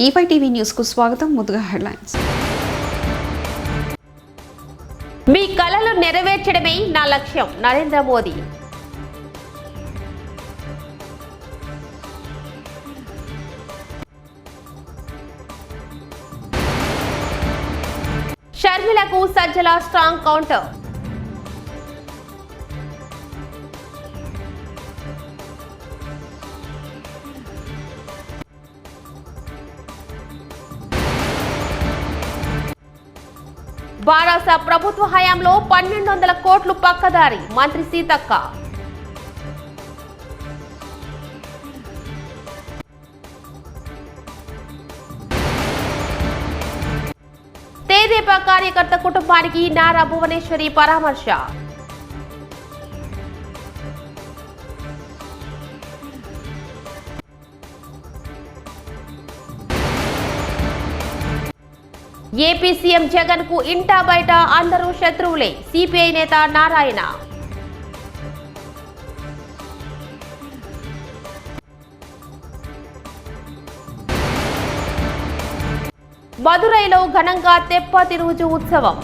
E5 TV news కు స్వాగతం. ముందుగా హెడ్లైన్స్. మీ కలలు నెరవేర్చడమే నా లక్ష్యం. నరేంద్ర మోదీ. షర్మిలకు సజ్జల స్ట్రాంగ్ కౌంటర్. బారాస ప్రభుత్వ హయాంలో 1200 కోట్లు పక్కదారి. మంత్రి సీతక్క. తెదేపా కార్యకర్త కుటుంబానికి నారా భువనేశ్వరి పరామర్శ. ఏపీ సీఎం జగన్ కు ఇంటా బయట అందరూ శత్రువులే. సిపిఐ నేత నారాయణ. మదురైలో ఘనంగా తెప్పతి రోజు ఉత్సవం.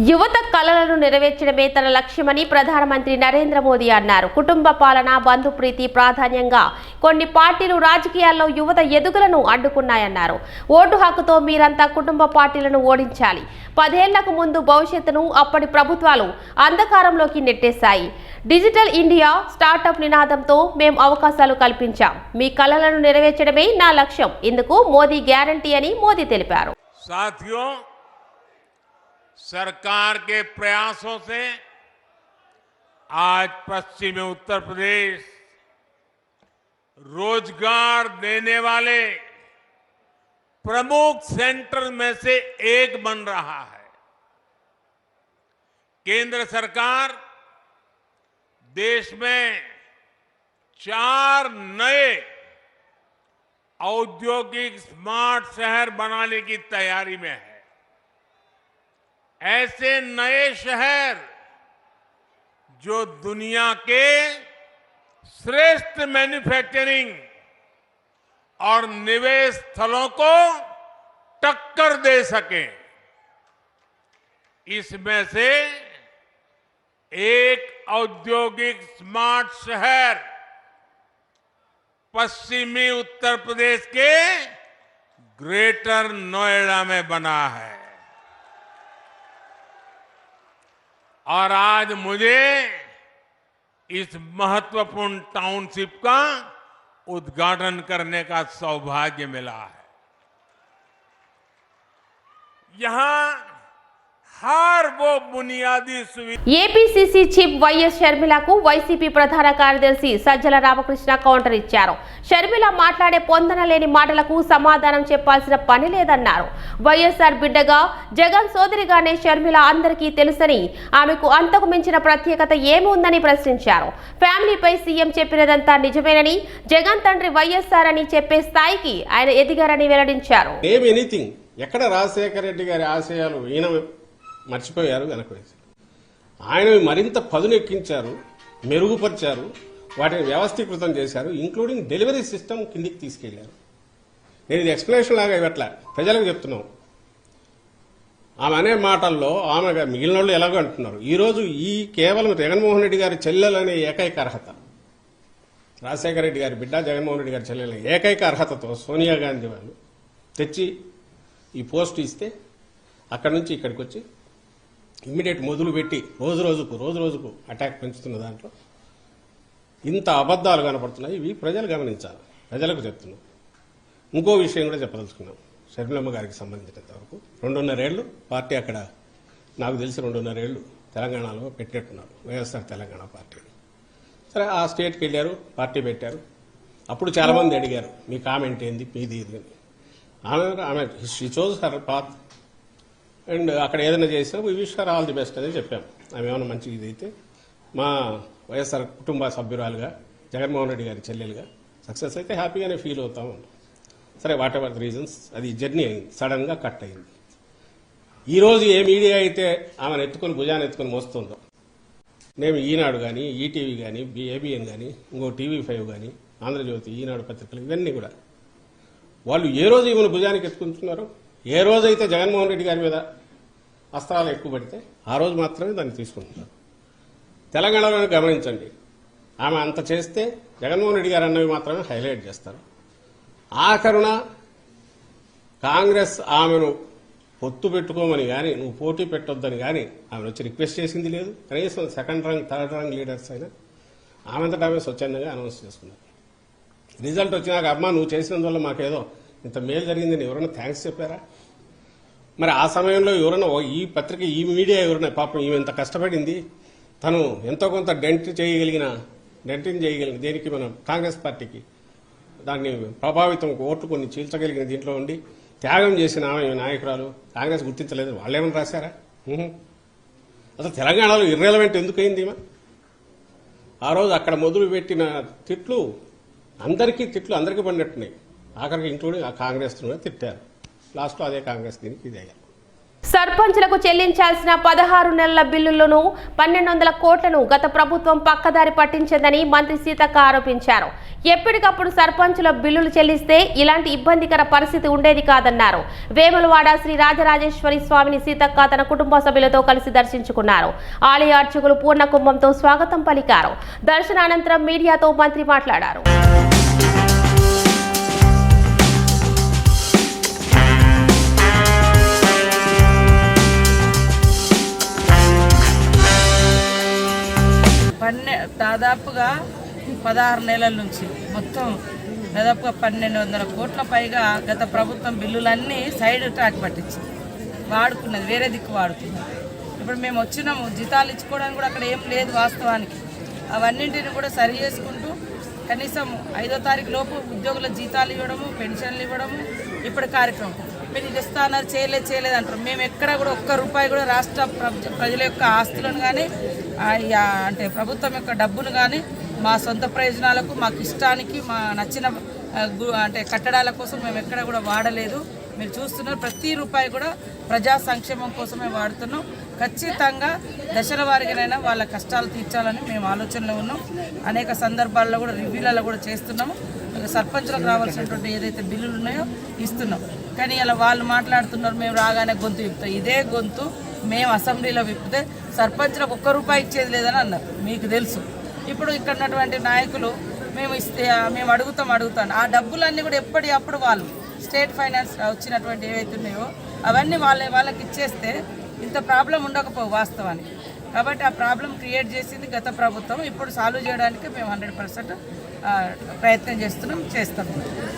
యువత కలలను నెరవేర్చడమే తన లక్ష్యమని ప్రధానమంత్రి నరేంద్ర మోదీ అన్నారు. కుటుంబ పాలన, బంధుప్రీతి ప్రాధాన్యంగా కొన్ని పార్టీలు రాజకీయాల్లో యువత ఎదుగులను అడ్డుకున్నాయన్నారు. ఓటు హక్కుతో మీరంతా కుటుంబ పార్టీలను ఓడించాలి. 10 ఏళ్లకు ముందు భవిష్యత్తును అప్పటి ప్రభుత్వాలు అంధకారంలోకి నెట్టేశాయి. డిజిటల్ ఇండియా, స్టార్టప్ నినాదంతో మేం అవకాశాలు కల్పించాం. మీ కలలను నెరవేర్చడమే నా లక్ష్యం. ఇందుకు మోదీ గ్యారంటీ అని మోదీ తెలిపారు. सरकार के प्रयासों से आज पश्चिमी उत्तर प्रदेश रोजगार देने वाले प्रमुख सेंटर में से एक बन रहा है। केंद्र सरकार देश में 4 नए औद्योगिक स्मार्ट शहर बनाने की तैयारी में है। ऐसे नए शहर जो दुनिया के श्रेष्ठ मैन्युफैक्चरिंग और निवेश स्थलों को टक्कर दे सके, इसमें से एक औद्योगिक स्मार्ट शहर पश्चिमी उत्तर प्रदेश के ग्रेटर नोएडा में बना है। और आज मुझे इस महत्वपूर्ण टाउनशिप का उद्घाटन करने का सौभाग्य मिला है। यहां हर वो बुनियादी सुविधा। ఏపీసీసీ చీఫ్ వైఎస్ షర్మిలకు వైసీపీ ప్రధాన కార్యదర్శి సజ్జల రామకృష్ణ కౌంటర్ ఇచ్చారు. షర్మిల మాట్లాడే పొందన లేని మాటలకు సమాధానం చెప్పాల్సిన పని లేదన్నారు. వైఎస్ఆర్ బిడ్డగా, జగన్ సోదరిగానే షర్మిల అందరికీ తెలుసని, ఆమెకు అంతకు మించిన ప్రత్యేకత ఏమి ఉందని ప్రశ్నించారు. ఫ్యామిలీపై సీఎం చెప్పినదంతా నిజమేనని, జగన్ తండ్రి వైఎస్ఆర్ అని చెప్పే స్థాయికి ఆయన ఎదిగారని వెల్లడించారు. ఎక్కడ రాజశేఖర రెడ్డి గారి ఆశయాలు ఈయన మర్చిపోయారు, వెనక్కి వేశారు. ఆయన మరింత పదునెక్కించారు, మెరుగుపరిచారు, వాటిని వ్యవస్థీకృతం చేశారు. ఇంక్లూడింగ్ డెలివరీ సిస్టమ్ కిందికి తీసుకెళ్లారు. నేను ఇది ఎక్స్ప్లెనేషన్ లాగా ఇవ్వట్లా, ప్రజలకు చెప్తున్నాం. ఆమె అనే మాటల్లో ఆమె మిగిలిన వాళ్ళు ఎలాగో అంటున్నారు. ఈరోజు ఈ కేవలం జగన్మోహన్ రెడ్డి గారి చెల్లెలనే ఏకైక అర్హత, రాజశేఖర రెడ్డి గారి బిడ్డ జగన్మోహన్ రెడ్డి గారి చెల్లెలనే ఏకైక అర్హతతో సోనియా గాంధీ వాళ్ళు తెచ్చి ఈ పోస్ట్ ఇస్తే అక్కడి నుంచి ఇక్కడికి వచ్చి ఇమ్మీడియట్ మొదలు పెట్టి రోజు రోజుకు అటాక్ పెంచుతున్న దాంట్లో ఇంత అబద్దాలు కనపడుతున్నాయి. ఇవి ప్రజలు గమనించాలి, ప్రజలకు చెప్తున్నాం. ఇంకో విషయం కూడా చెప్పదలుచుకున్నాం. షర్మిలమ్మ గారికి సంబంధించినంత వరకు 2.5 ఏళ్లు పార్టీ అక్కడ, నాకు తెలిసి 2.5 ఏళ్లు తెలంగాణలో పెట్టినట్టున్నారు, వైఎస్ఆర్ తెలంగాణ పార్టీ. సరే, ఆ స్టేట్కి వెళ్ళారు, పార్టీ పెట్టారు. అప్పుడు చాలామంది అడిగారు, మీ కామెంట్ ఏంది, మీది ఇది అని. ఆమె she chose her path and అక్కడ ఏదైనా చేసినా we wish her all the best అని చెప్పాం. ఆమె ఏమైనా మంచి ఇదైతే మా వైఎస్ఆర్ కుటుంబ సభ్యురాలుగా, జగన్మోహన్ రెడ్డి గారి చెల్లెలుగా సక్సెస్ అయితే హ్యాపీగానే ఫీల్ అవుతా ఉన్నాం. సరే, వాట్ ఎవర్ ది రీజన్స్, అది జర్నీ అయింది, సడన్ గా కట్ అయింది. ఈ రోజు ఏ మీడియా అయితే ఆమెను ఎత్తుకొని భుజాన్ని ఎత్తుకొని మోస్తుందో, నేను ఈనాడు కానీ ఈటీవీ కానీ ఏబిఎన్ కానీ ఇంకో TV5 కానీ ఆంధ్రజ్యోతి ఈనాడు పత్రికలు ఇవన్నీ కూడా వాళ్ళు ఏ రోజు ఈమెను భుజానికి ఎత్తుకుంటున్నారు, ఏ రోజైతే జగన్మోహన్ రెడ్డి గారి మీద అస్త్రాలు ఎక్కువ పడితే ఆ రోజు మాత్రమే దాన్ని తీసుకుంటున్నారు. తెలంగాణలో గమనించండి, ఆమె అంత చేస్తే జగన్మోహన్ రెడ్డి గారు అన్నవి మాత్రమే హైలైట్ చేస్తారు. ఆఖరున కాంగ్రెస్ ఆమెను పొత్తు పెట్టుకోమని కానీ నువ్వు పోటీ పెట్టొద్దని కానీ ఆమెను వచ్చి రిక్వెస్ట్ చేసింది లేదు. కనీసం సెకండ్ రంగ్ థర్డ్ రంగ్ లీడర్స్ అయినా ఆమెంతటా ఆమె స్వచ్ఛందంగా అనౌన్స్ చేసుకున్నారు. రిజల్ట్ వచ్చినాక అమ్మా నువ్వు చేసినందువల్ల మాకేదో ఇంత మేలు జరిగిందని ఎవరైనా థ్యాంక్స్ చెప్పారా? మరి ఆ సమయంలో ఎవరైనా ఈ పత్రిక ఈ మీడియా ఎవరైనా పాపం ఈమె ఇంత కష్టపడింది, తను ఎంతో కొంత డెంటింగ్ చేయగలిగిన దేనికి మనం కాంగ్రెస్ పార్టీకి దాన్ని ప్రభావితం ఓట్లు కొన్ని చీల్చగలిగిన దీంట్లో ఉండి త్యాగం చేసిన ఆమె నాయకురాలు కాంగ్రెస్ గుర్తించలేదు. వాళ్ళేమని రాశారా? అసలు తెలంగాణలో ఇర్రెలవెంట్ ఎందుకయింది ఈమె? ఆ రోజు అక్కడ మొదలు పెట్టిన తిట్లు అందరికీ పడినట్టున్నాయి. ఆఖరికి ఇంక్లూడింగ్ ఆ కాంగ్రెస్ తిట్టారు. లాస్ట్లో అదే కాంగ్రెస్ దీనికి ఇదయ్యారు. సర్పంచులకు చెల్లించాల్సిన 16 నెలల బిల్లులను 1200 కోట్లను గత ప్రభుత్వం పక్కదారి పట్టించిందని మంత్రి సీతక్క ఆరోపించారు. ఎప్పటికప్పుడు సర్పంచుల బిల్లులు చెల్లిస్తే ఇలాంటి ఇబ్బందికర పరిస్థితి ఉండేది కాదన్నారు. వేములవాడ శ్రీ రాజరాజేశ్వరి స్వామిని సీతక్క తన కుటుంబ సభ్యులతో కలిసి దర్శించుకున్నారు. ఆలయ అర్చకులు పూర్ణ కుంభంతో స్వాగతం పలికారు. దర్శనానంతరం మీడియాతో మంత్రి మాట్లాడారు. దాదాపుగా 16 నెలల నుంచి మొత్తం దాదాపుగా 1200 కోట్ల పైగా గత ప్రభుత్వం బిల్లులన్నీ సైడ్ ట్రాక్ పట్టించింది, వాడుకున్నది, వేరే దిక్కు వాడుకున్నది. ఇప్పుడు మేము వచ్చినాము, జీతాలు ఇచ్చుకోవడానికి కూడా అక్కడ ఏం లేదు వాస్తవానికి. అవన్నింటిని కూడా సరి చేసుకుంటూ కనీసం 5వ తారీఖు లోపు ఉద్యోగుల జీతాలు ఇవ్వడము, పెన్షన్లు ఇవ్వడము ఇప్పుడు కార్యక్రమం. మీరు ఇది ఇస్తాన్నారు, చేయలేదు అంటారు. మేము ఎక్కడ కూడా ఒక్క రూపాయి కూడా రాష్ట్ర ప్రజల యొక్క ఆస్తులను కానీ అంటే ప్రభుత్వం యొక్క డబ్బును కానీ మా సొంత ప్రయోజనాలకు, మాకు ఇష్టానికి, మా నచ్చిన అంటే కట్టడాల కోసం మేము ఎక్కడ కూడా వాడలేదు. మీరు చూస్తున్నారు, ప్రతి రూపాయి కూడా ప్రజా సంక్షేమం కోసమే వాడుతున్నాం. ఖచ్చితంగా దశల వారీగానైనా వాళ్ళ కష్టాలు తీర్చాలని మేము ఆలోచనలో ఉన్నాం. అనేక సందర్భాల్లో కూడా రివ్యూలలో కూడా చేస్తున్నాము. సర్పంచులకు రావాల్సినటువంటి ఏదైతే బిల్లులు ఉన్నాయో ఇస్తున్నాం. కానీ ఇలా వాళ్ళు మాట్లాడుతున్నారు, మేము రాగానే గొంతు విప్పుతాం. ఇదే గొంతు మేము అసెంబ్లీలో విప్పితే సర్పంచులకు ఒక్క రూపాయి ఇచ్చేది లేదని అన్నారు, మీకు తెలుసు. ఇప్పుడు ఇక్కడ ఉన్నటువంటి నాయకులు మేము అడుగుతాం ఆ డబ్బులన్నీ కూడా ఎప్పటికప్పుడు వాళ్ళు స్టేట్ ఫైనాన్స్ వచ్చినటువంటి ఏవైతే ఉన్నాయో అవన్నీ వాళ్ళకి ఇచ్చేస్తే ఇంత ప్రాబ్లం ఉండకపోవు వాస్తవానికి. కాబట్టి ఆ ప్రాబ్లం క్రియేట్ చేసింది గత ప్రభుత్వం. ఇప్పుడు సాల్వ్ చేయడానికి మేము 100% ప్రయత్నం చేస్తాం.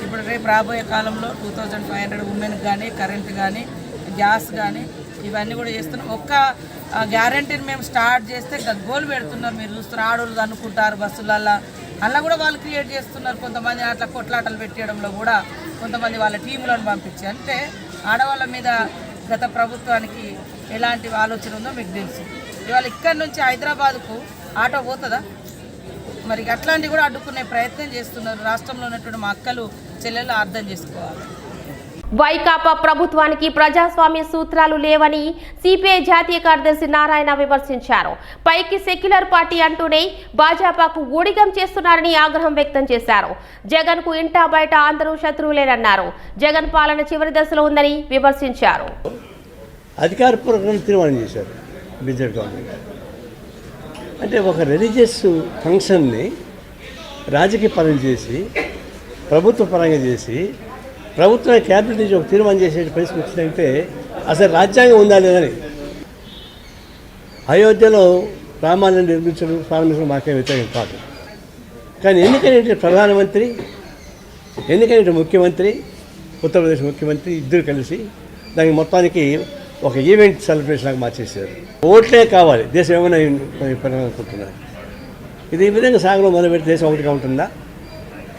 ఇప్పుడు రేపు రాబోయే కాలంలో 2500 ఉమెన్కి కానీ, కరెంట్ కానీ, గ్యాస్ కానీ ఇవన్నీ కూడా చేస్తున్నాం. ఒక్క గ్యారంటీని మేము స్టార్ట్ చేస్తే గగ్గోలు పెడుతున్నారు. మీరు చూస్తున్నారు, ఆడోళ్ళు అనుకుంటారు బస్సులల్లో, అలా కూడా వాళ్ళు క్రియేట్ చేస్తున్నారు. కొంతమంది అట్లా కొట్లాటలు పెట్టడంలో కూడా కొంతమంది వాళ్ళ టీములను పంపించి, అంటే ఆడవాళ్ళ మీద గత ప్రభుత్వానికి ఎలాంటి ఆలోచన ఉందో మీకు తెలుసు. ఇవాళ ఇక్కడి నుంచి హైదరాబాద్కు ఆటో పోతుందా? మరి అట్లాంటివి కూడా అడ్డుకునే ప్రయత్నం చేస్తున్నారు. రాష్ట్రంలో ఉన్నటువంటి మా అక్కలు చెల్లెళ్ళు అర్థం చేసుకోవాలి. వైకాపా ప్రభుత్వానికి ప్రజాస్వామ్య సూత్రాలు లేవని సిపిఐ జాతీయ కార్యదర్శి నారాయణ విమర్శించారు. పైకి సెక్యులర్ పార్టీ అంటూనే భాజపాకు ఊడిగం చేస్తున్నారని ఆగ్రహం వ్యక్తం చేశారు. జగన్ కు ఇంటా బయట అందరూ శత్రువులేనన్నారు. జగన్ పాలన చివరి దశలో ఉందని విమర్శించారు. అధికారపూర్వకంగా తీర్మానం చేశారు బీజేపీ గవర్నమెంట్. అంటే ఒక రిలీజియస్ ఫంక్షన్ని రాజకీయ పరం చేసి, ప్రభుత్వ పరంగా చేసి, ప్రభుత్వం క్యాబినెట్ నుంచి ఒక తీర్మానం చేసే పరిస్థితి వచ్చిందంటే అసలు రాజ్యాంగం ఉందా లేదని. అయోధ్యలో రామాలయం నిర్మించడం, ప్రారంభించడం మాకే వ్యతిరేకం కాదు. కానీ ఎన్నికైన ప్రధానమంత్రి, ఎన్నికైన ముఖ్యమంత్రి, ఉత్తరప్రదేశ్ ముఖ్యమంత్రి ఇద్దరు కలిసి దానికి మొత్తానికి ఒక ఈవెంట్ సెలబ్రేషన్ లాగా మార్చేశారు. ఓట్లే కావాలి, దేశం ఏమైనా అనుకుంటున్నారు. ఇది ఈ విధంగా సాగడం మొదలుపెట్టి దేశం ఒకటిగా ఉంటుందా?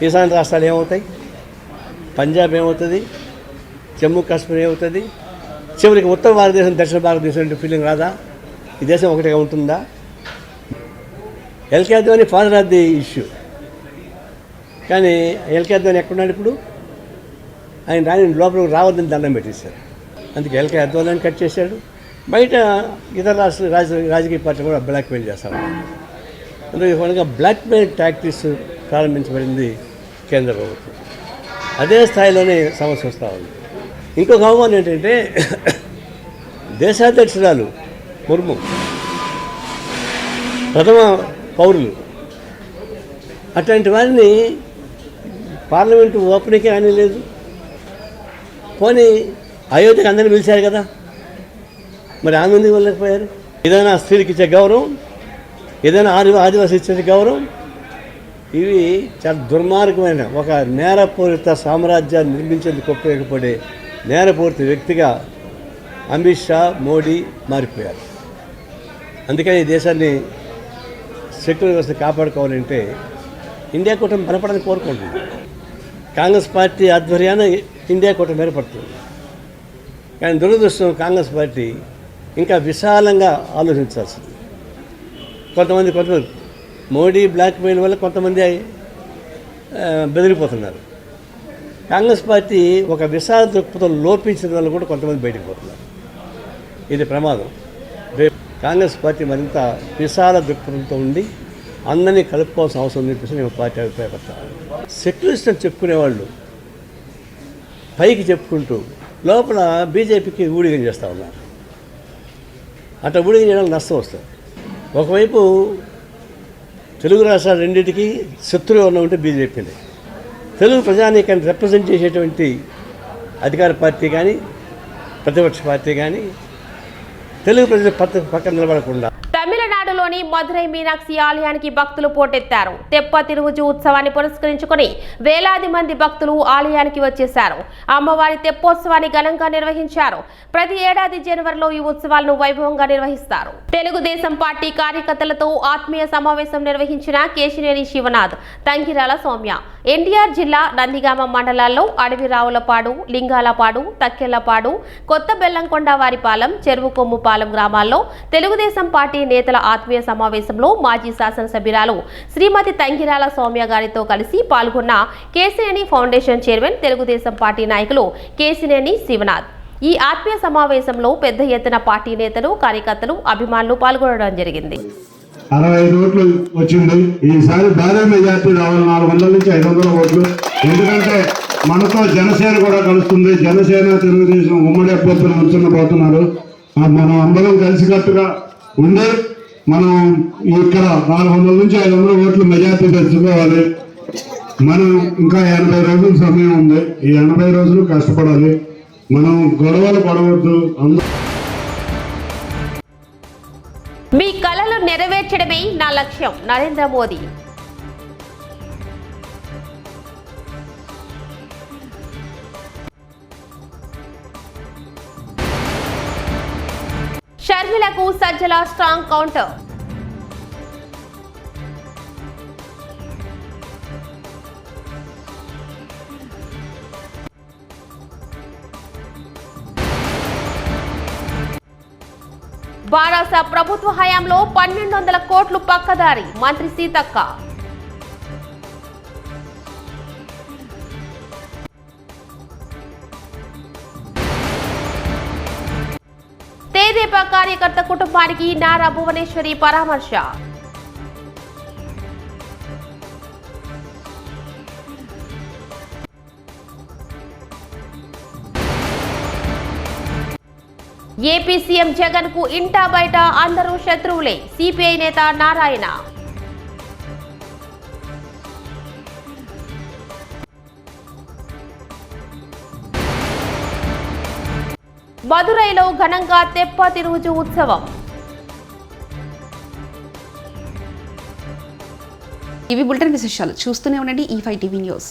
ఈశాన్య రాష్ట్రాలు ఏమవుతాయి? పంజాబ్ ఏమవుతుంది? జమ్మూ కాశ్మీర్ ఏమవుతుంది? చివరికి ఉత్తర భారతదేశం, దక్షిణ భారతదేశం ఫీలింగ్ రాదా? ఈ దేశం ఒకటిగా ఉంటుందా? LK Advani father of the issue. కానీ ఎల్కే అద్వానీ ఎక్కడున్నాడు ఇప్పుడు? ఆయన రాని లోపలికి రావద్దని దండం పెట్టేశారు. అందుకే ఎల్కే అద్వానీ కట్ చేశాడు, బయట ఇతర రాజకీయ పార్టీలు కూడా బ్లాక్మెయిల్ చేస్తారు. అందుకే కొనగా బ్లాక్మెయిల్ టాక్టిక్స్ ప్రారంభించబడింది కేంద్ర ప్రభుత్వం. అదే స్థాయిలోనే సమస్య వస్తూ ఉంది. ఇంకొక అవమానం ఏంటంటే దేశాధ్యక్షురాలు ముర్ము ప్రథమ పౌరులు అట్లాంటి వారిని పార్లమెంటు ఓపెనింగ్కే అని లేదు. పోనీ అయోధ్యకి అందరినీ పిలిచారు కదా, మరి ఆమె ఎందుకు వెళ్ళకపోయారు? ఏదైనా స్త్రీలకు ఇచ్చే గౌరవం, ఏదైనా ఆదివాసీ ఇచ్చే గౌరవం, ఇవి చాలా దుర్మార్గమైన ఒక నేరపూరిత సామ్రాజ్యాన్ని నిర్మించేందుకు ఉపయోగపడే నేరపూరిత వ్యక్తిగా అమిత్ షా, మోడీ మారిపోయారు. అందుకని ఈ దేశాన్ని సెక్యులర్ వ్యవస్థ కాపాడుకోవాలంటే ఇండియా కూటమి బలపడాలని కోరుకుంటుంది. కాంగ్రెస్ పార్టీ ఆధ్వర్యాన ఇండియా కూటమి ఏర్పడుతుంది. కానీ దురదృష్టం కాంగ్రెస్ పార్టీ ఇంకా విశాలంగా ఆలోచించాల్సింది. కొంతమంది మోడీ బ్లాక్మెయిల్ వల్ల కొంతమంది బెదిరిపోతున్నారు. కాంగ్రెస్ పార్టీ ఒక విశాల దృక్పథం లోపించిన వల్ల కూడా కొంతమంది బయటకు పోతున్నారు. ఇది ప్రమాదం. రేపు కాంగ్రెస్ పార్టీ మరింత విశాల దృక్పథంతో ఉండి అందరినీ కలుపుకోవాల్సిన అవసరం ఉందని చెప్పేసి నేను పార్టీ అభిప్రాయపడతాను. సెక్యులరిస్ట్ అని చెప్పుకునేవాళ్ళు పైకి చెప్పుకుంటూ లోపల బీజేపీకి ఊడిగం చేస్తూ ఉన్నారు. అట్లా ఊడిగం చేయడానికి నష్టం వస్తుంది. ఒకవైపు తెలుగు రాష్ట్రాలు రెండింటికి శత్రువు ఉన్న ఉంటే బీజేపీని, తెలుగు ప్రజానీకాన్ని రిప్రజెంట్ చేసేటువంటి అధికార పార్టీ కానీ ప్రతిపక్ష పార్టీ కానీ తెలుగు ప్రజల పక్కన నిలబడకుండా. తమిళనాడులోని మధురై మీనాక్షి ఆలయానికి భక్తులు పోటెత్తారు. తెప్ప తిరువుజు ఉత్సవాన్ని పురస్కరించుకుని వేలాది మంది భక్తులు ఆలయానికి వచ్చేశారు. అమ్మవారి తెప్పోత్సవాన్ని ఘనంగా నిర్వహించారు. ప్రతి ఏడాది జనవరిలో ఈ ఉత్సవాలను వైభవంగా నిర్వహిస్తారు. తెలుగుదేశం పార్టీ కార్యకర్తలతో ఆత్మీయ సమావేశం నిర్వహించిన కేశినేని శివనాథ్, తంగిరాల సౌమ్య. ఎన్టీఆర్ జిల్లా నందిగామ మండలాల్లో అడవిరావులపాడు, లింగాలపాడు, తక్కెళ్లపాడు, కొత్త బెల్లంకొండ వారిపాలెం, చెరువు కొమ్ముపాలెం గ్రామాల్లో తెలుగుదేశం పార్టీ నేతల ఆత్మీయ సమావేశంలో మాజీ శాసనసభ్యురాలు శ్రీమతి తంగిరాల సౌమ్య గారితో కలిసి పాల్గొన్న Kesineni foundation chairman Telugu Desam party నాయకులు కేశినేని శివనాథ్. ఈ ఆత్మీయ సమావేశంలో పెద్ద ఎత్తున పార్టీ నేతలు, కార్యకర్తలు, అభిమానులు పాల్గొనడం జరిగింది. 65 ఓట్లు వచ్చింది. ఈసారి భారీ మెజార్టీ రావాలి, 400 నుంచి 500 ఓట్లు. ఎందుకంటే మనతో జనసేన కూడా కలుస్తుంది. జనసేన తెలుగుదేశం ఉమ్మడి అభ్యర్థులు ఉంచబోతున్నారు. మనం అందరం కలిసికట్టుగా ఉండి మనం ఇక్కడ 400 నుంచి 500 ఓట్లు మెజార్టీ తెచ్చుకోవాలి. మనం ఇంకా 80 రోజుల సమయం ఉంది. ఈ 80 రోజులు కష్టపడాలి. మనం గొడవలు పడవద్దు. మీ కలలు నెరవేర్చడమే నా లక్ష్యం. నరేంద్ర మోదీ. షర్మిలకు సజ్జల స్ట్రాంగ్ కౌంటర్. బారాస ప్రభుత్వ హయాంలో 1200 కోట్లు పక్కదారి. మంత్రి సీతక్క. తెదేపా కార్యకర్త కుటుంబానికి నారా భువనేశ్వరి పరామర్శ. ఏపీ సీఎం జగన్ కు ఇంటా బయట అందరూ శత్రువులే. సిపిఐ నేత నారాయణ. మదురైలో ఘనంగా తెప్ప తిరువుజు ఉత్సవం. ఇవి బులెటిన్ విశేషాలు. చూస్తూనే ఉండండి E5 టీవీ న్యూస్.